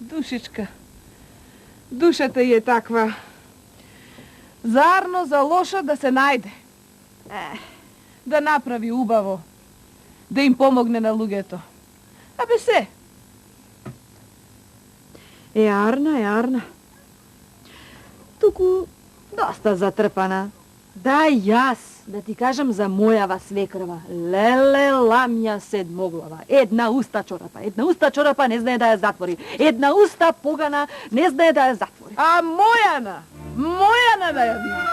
Душичка, душата ѝ е таква. Зарно за лошо да се најде. Да направи убаво. Да им помогне на луѓето. Абе се. Арна. Туку доста затрпана. Дај јас да ти кажам за мојава свекрва. Леле ламја седмоглава. Една уста чорапа не знае да ја затвори. Една уста погана не знае да ја затвори. А мојана да ја видиш.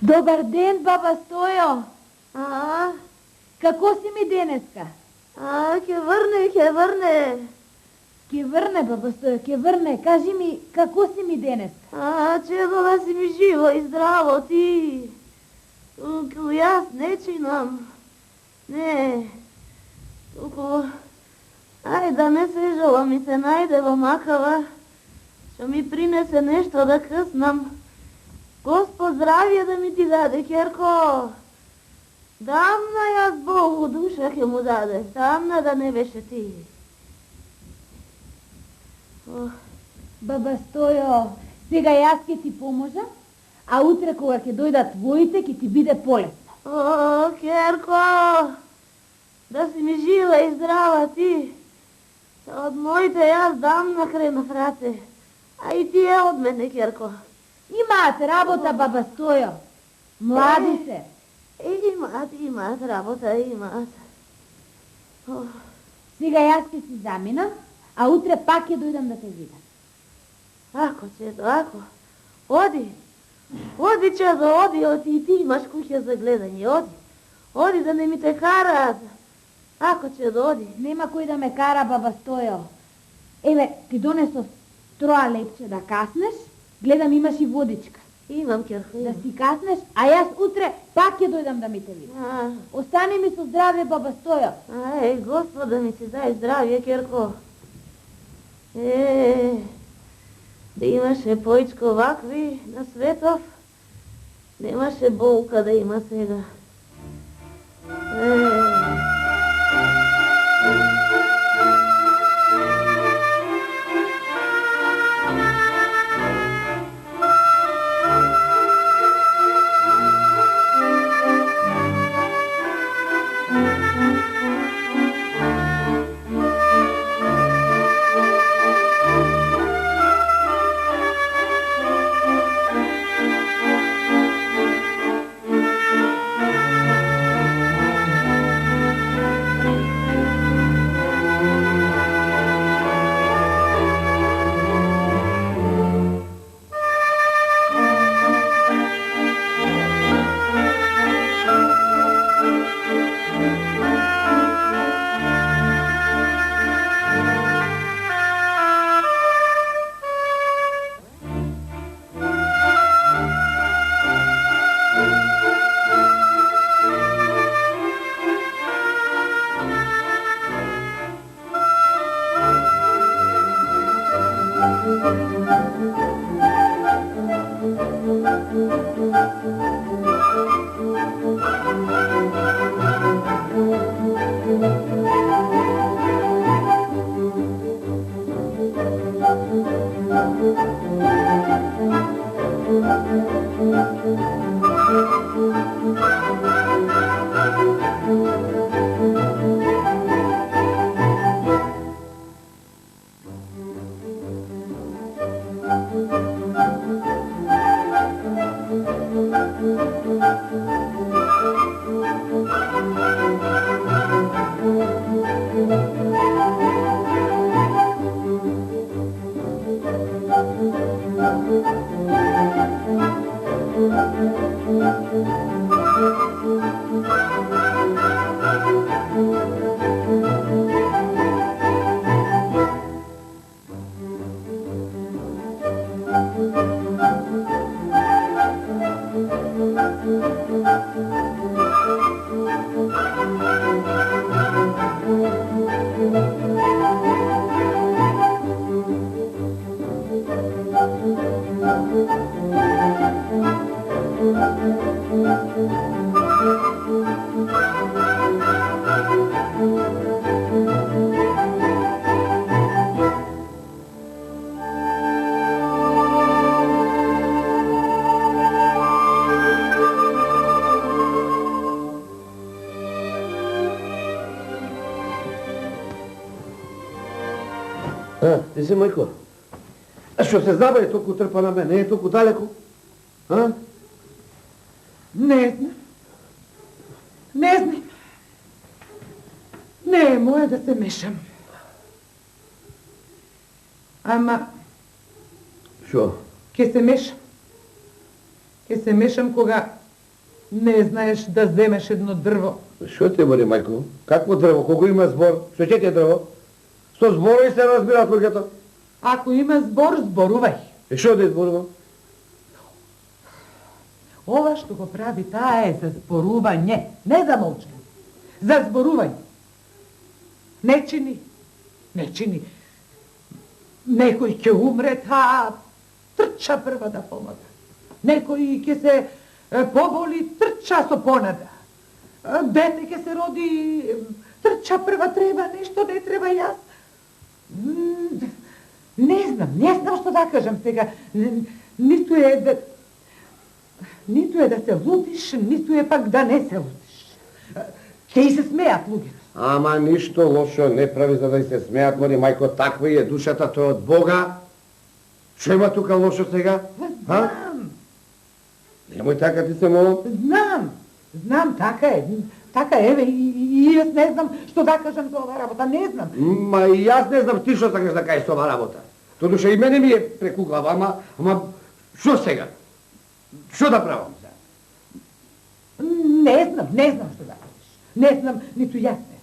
Добар ден, баба Стојо. Како си ми денеска? Ќе врне. Ке врне, баба Стојо, ке врне. Кажи ми, како си ми денеска? Чего да си ми живо и здраво ти. Туку јас не чинам. Не. Туку, ај да не се жала ми се најде во макава, што ми принесе нешто да къснам. Господ здравје да ми ти даде, Керко. Дамна јас Богу душа ќе му даде, дамна да не беше ти. Баба Стојо, сега јас ќе ти поможам, а утре кога ќе дојдат твоите ќе ти биде полесно. Керко, да си ми жива и здрава ти. Од моите јас дамна кренав раце, а и тие од мене, Керко. Имаат работа, баба Стојо. Млади се. Имаат работа, имаат. Сега јас ќе си заминам, а утре пак ќе дојдам да те видам. Ако, чедо, ако. Оди, чедо, оди, и ти имаш куќа за гледање, оди да не ми те караат. Ако, чедо, оди. Нема кој да ме кара, баба Стојо. Еве, ти донесов троа лепче да каснеш, гледам имаш и водичка. Имам, Керко, да си каснеш, а јас утре пак ќе дојдам да ми те видам. Остани ми со здравје, баба Стојо. Господ да ми ти дај здравје, Керко. Да имаше поичко вакви на светов, немаше болка да има сега. Ти си, мајко? А што се забави толку трпа на мене? Не е толку далеко? А? Не знам. Не знам. Не е моje да се мешам. Ама... Шо? Ке се мешам. Ке се мешам кога не знаеш да земеш едно дрво. Шо ти бъде, мајко? Какво дрво? Колко има збор? Што ќе ти е дрво? Со зборови се разбираат луѓето. Ако има збор, зборувај. Шо да зборувам? Ова што го прави таа е за зборување, не за молчање. За зборување. Не чини. Не чини. Некој ќе умре, таа трча прва да помага. Некој ќе се поболи, трча со понада. Дете ќе се роди, трча прва, треба нешто, не треба јас. Не знам што да кажам сега. Ниту е да се лутиш, ниту е пак да не се лутиш. Ке и се смеат луѓето. Ама ништо лошо не прави за да и се смеат, моли мајко, таква е душата, тој од Бога. Што има тука лошо сега? Знам. Немој така, ти се молам. Знам, така е. Така е, и јас не знам што да кажам за ова работа, не знам. Ма и јас не знам ти што сакаш да кажеш со ова работа. Тоа душа и мене ми е преку глава, ама што сега? Што да правам сега? Не знам што да кажеш. Не знам, ниту јас не.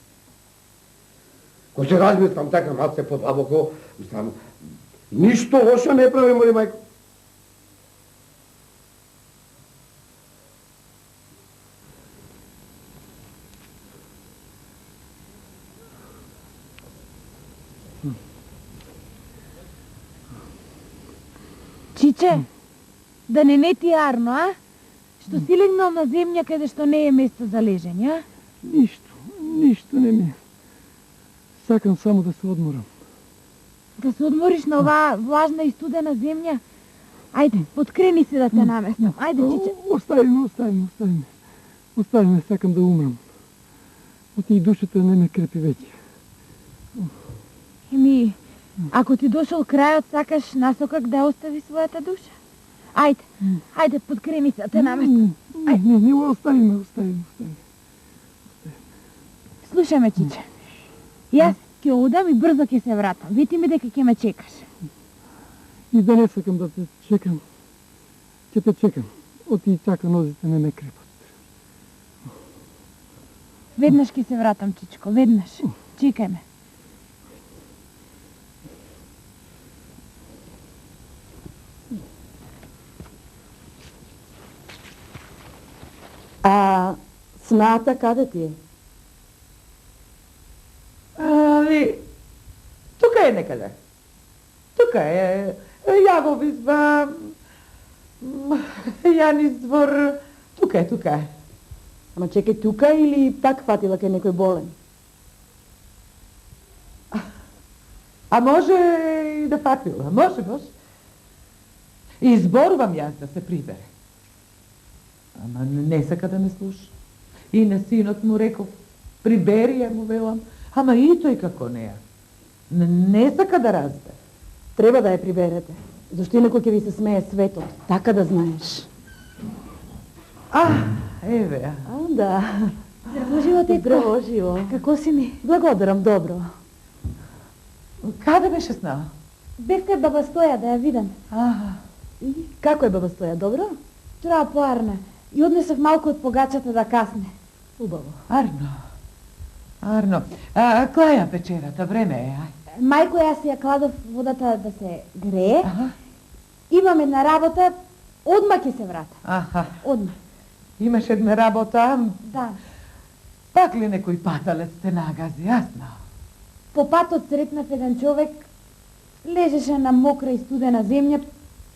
Кој се размислам така малце подлабоко, мислам, ништо лошо не прави, моли мајко. Чиче, да не ти е арно, а? Што си легнал на земја каде што не е место за лежење, а? Ништо не ми. Сакам само да се одморам. Да се одмориш на оваа влажна и студена земја? Ајде, подкрени се да те наместам. Ајде, Чиче. Остави ме. Остави ме, сакам да умрам. Оти и душата не ме крепи веќе. Еми, ако ти дошол крајот, сакаш насокак да остави својата душа? Ајде, подкрени се да те наместам. Не, остави ме. Слушај ме, Чиче. Јас ќе одам и брзо ќе се вратам. Вети ми дека ќе ме чекаш. И да не сакам да те чекам. Ќе те чекам. Оти и така нозите не ме крепат. Веднаш ќе се вратам, Чичко, веднаш. Чекај ме. А сната каде ти е? Тука е некаде. Тука е. Ја го визба. Јанис двор. Тука е. Ама чекај, тука или пак фатила кај некој болен? А може и да фатила. Може. И изборувам јас да се прибере. Ама не сака да ме слуша. И на синот му реков, прибери ја му велам, ама и тој како неа. Не сака да разбере. Треба да ја приберете, зашто инако ќе ви се смее светот, така да знаеш. Еве ја. Да. Здраво живо, тетко. Здраво живо. Како си ми? Благодарам, добро. Каде беше снаа? Бев кај баба Стоја да ја видам. И како е баба Стоја, добро? Троа поарна. И однесов малку од погачата да касне. Убаво. Арно. Клаја печерата, време е, ај. Мајко, јас ја кладов водата да се грее. Аха. Имам една работа, одма ќе се врата. Аха. Одма. Имаш една работа, Да. пак ли некој паталец те нагази, јасно? По патот сретнав еден човек, лежеше на мокра и студена земја,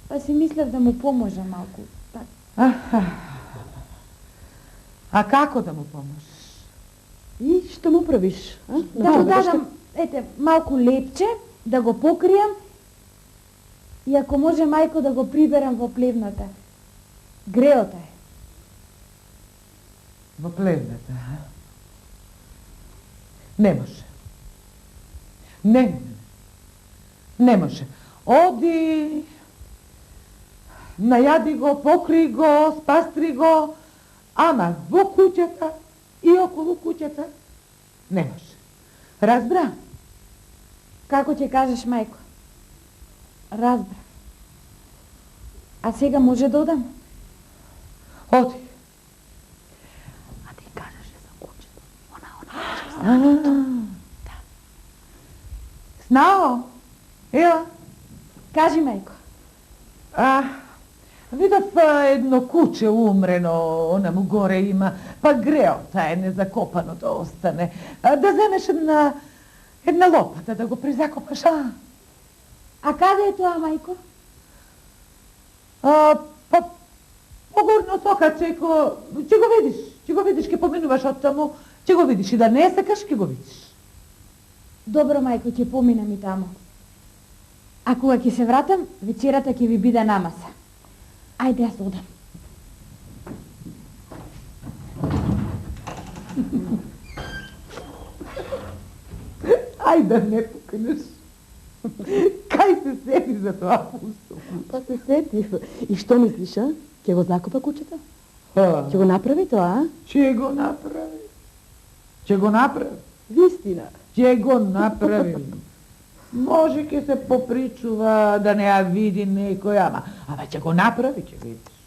па си мислев да му поможа малку. Так. Аха. А како да му поможеш? И што му правиш? Да му дадам, ете, малку лепче, да го покријам и ако може мајко да го приберам во плевната. Греота е. Во плевната, а? Не може. Не може. Оди, најади го, покри го, спастри го, ама во куќата и околу куќата не може. Разбра? Како ќе кажеш, мајко? Разбрав. А сега може да одам? Оди. А ти кажеш за кучето. Она. Снао? Ела? Кажи, мајко. Видов едно куче умрено, она му горе има, па греота е незакопано да остане. Да земеш една лопата да го призакопаш, А каде е тоа, мајко? Па погорно тока, ќе го видиш, ќе поминуваш од таму, ќе го видиш и да не сакаш, ќе го видиш. Добро, мајко, ќе поминам и таму. А кога ќе се вратам, вечерата ќе ви биде намаса. Ајде, јас одам. Ајде да не пукнеш. Кај се сети за тоа пусто? Па се сетив. И што мислиш, а? Ќе го закопа кучето? Ќе го направи тоа, а? Ќе го направи. Вистина. Ќе го направи. Може ќе се попричува да не ја види некој, ама ќе го направи, ќе видиш.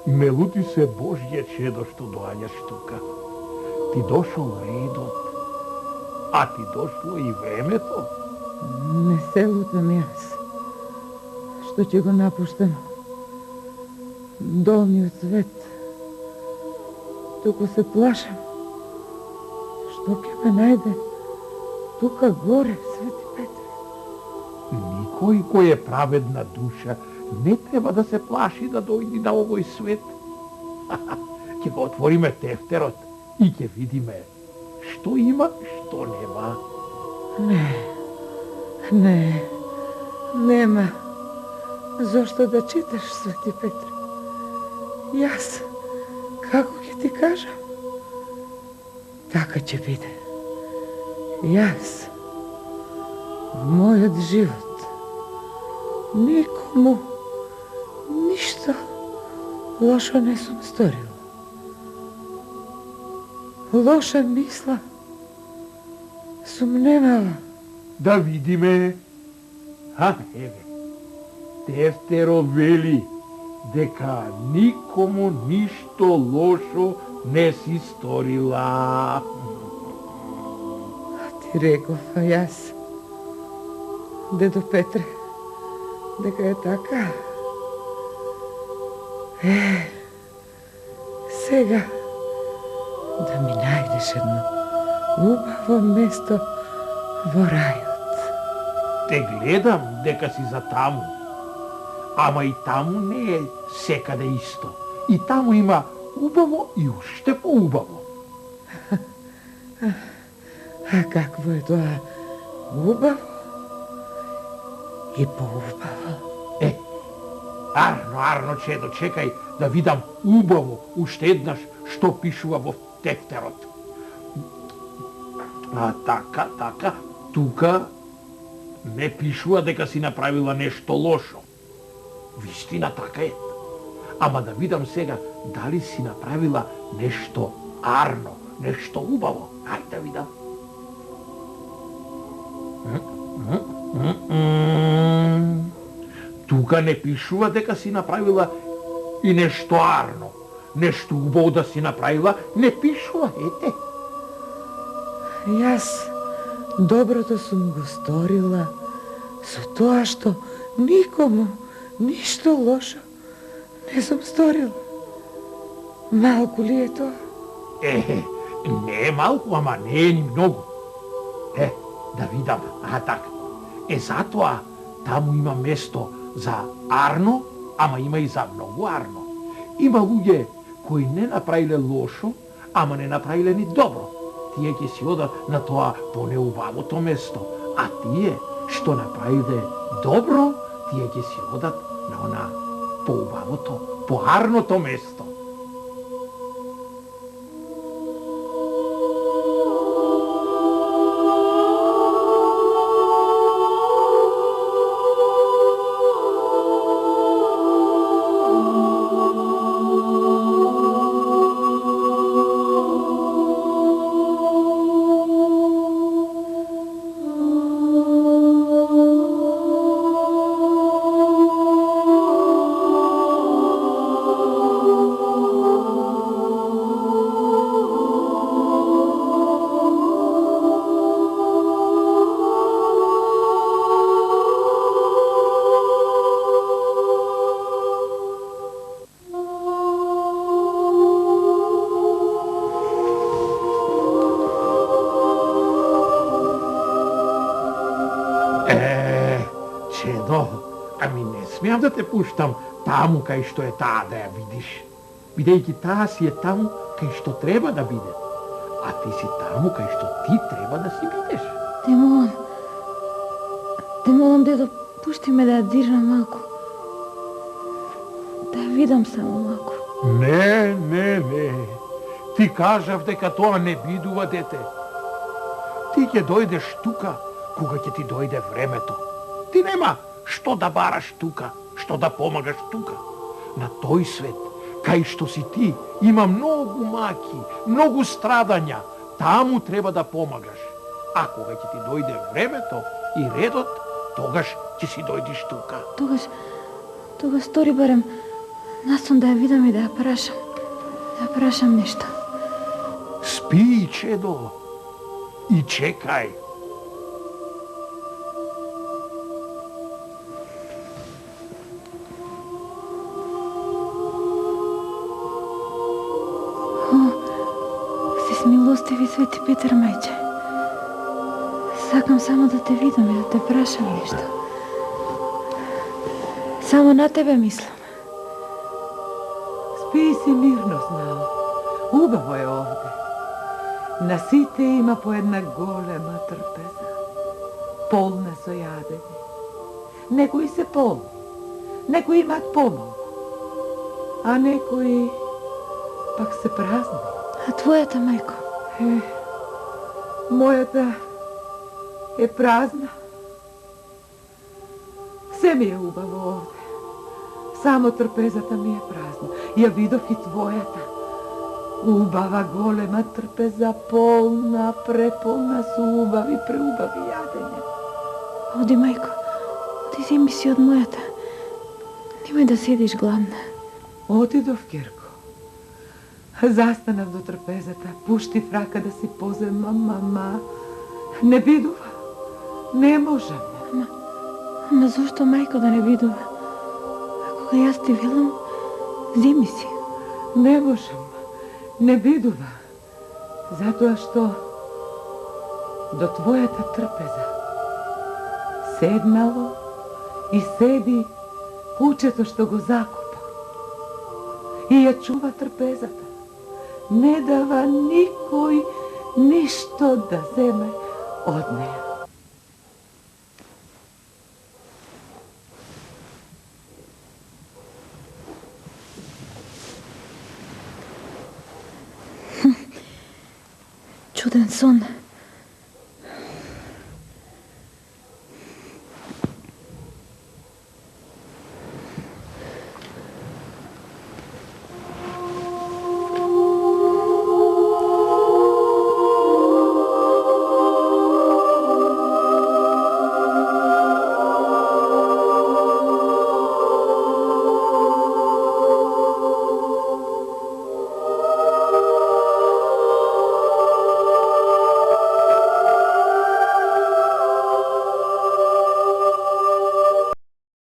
Не лути се Божје чедо што доаѓаш тука. Ти дошол редот, а ти дошло и времето. Не се лутам јас. Што ќе го напуштам долниот свет. Туку се плашам. Што ќе ме најде тука горе, Свети Петре? Никој кој е праведна душа не треба да се плаши да дојди на овој свет. Ќе го отвориме тефтерот и ќе видиме што има, што нема. Не, нема. Зошто да читаш, Свети Петре? Јас, како ќе ти кажам? Така ќе биде. Јас, мојот живот, никому ништо лошо не сум сторила. Лоша мисла сум немала. Да видиме. Еве. Тефтеро вели дека никому ништо лошо не си сторила. Ти реков, а јас, дедо Петре, дека е така. Сега да ми најдеш едно убаво место во рајот. Те гледам дека си за таму. Ама и таму не е секаде исто. И таму има убаво и уште поубаво. А какво е тоа убаво и поубаво? Арно, чедо, чекај да видам убаво уште еднаш што пишува во тефтерот. Така, тука не пишува дека си направила нешто лошо. Вистина така е. Ама да видам сега дали си направила нешто арно, нешто убаво. Ајде да видам. Тука не пишува дека си направила и нешто арно, нешто убаво да си направила, не пишува, ете. Јас доброто сум го сторила со тоа што никому ништо лошо не сум сторила. Малку ли е тоа? Не е малку, ама не е ни многу. Да видам, така. Затоа таму има место за арно, ама има и за многу арно. Има луѓе кои не направиле лошо, ама не направиле ни добро. Тие ќе си одат на тоа понеубавото место, а тие што направиле добро, тие ќе си одат на она поубавото, поарното место. Смеам да те пуштам таму кај што е таа да ја видиш. Бидејќи таа си е таму кај што треба да биде. А ти си таму кај што ти треба да си бидеш. Те молам, дедо, пушти ме да ја дирнам малку. Да ја видам само малку. Не. Ти кажав дека тоа не бидува, дете. Ти ќе дојдеш тука, кога ќе ти дојде времето. Ти нема што да бараш тука, што да помагаш тука. На тој свет, кај што си ти, има многу маки, многу страдања. Таму треба да помагаш. А кога ќе ти дојде времето и редот, тогаш ќе си дојдиш тука. Тогаш стори барем настон да ја видам и да ја прашам. Да ја прашам нешто. Спи, чедо, и чекај. Милостиви Свети Петар, мајче. Сакам само да те видам и да те прашам нешто. Само на тебе мислам. Спи си мирно, знам. Убаво е овде. На сите има по една голема трпеза, полна со јадење. Некои се полни, некои имат помалку, а некои пак се празни. А твојата мајко? Мојата е празна. Се ми е убаво овде. Само трпезата ми е празна. Ја видов и твојата. Убава голема трпеза, полна, преполна со убави, преубави јадење. Оди, мајко, оди земи си од мојата. Немој да седиш гладна. Отидов, Герко. Застанав до трпезата, пуштив рака да си поземам, мама. Не бидува. Не можам. Ама зошто мајко да не видува? А кога јас ти велам, земи си. Не можам. Не бидува. Затоа што до твојата трпеза седнало и седи кучето што го закопа. И ја чува трпезата. Не дава никој ништо да земе од неја. Чуден сон.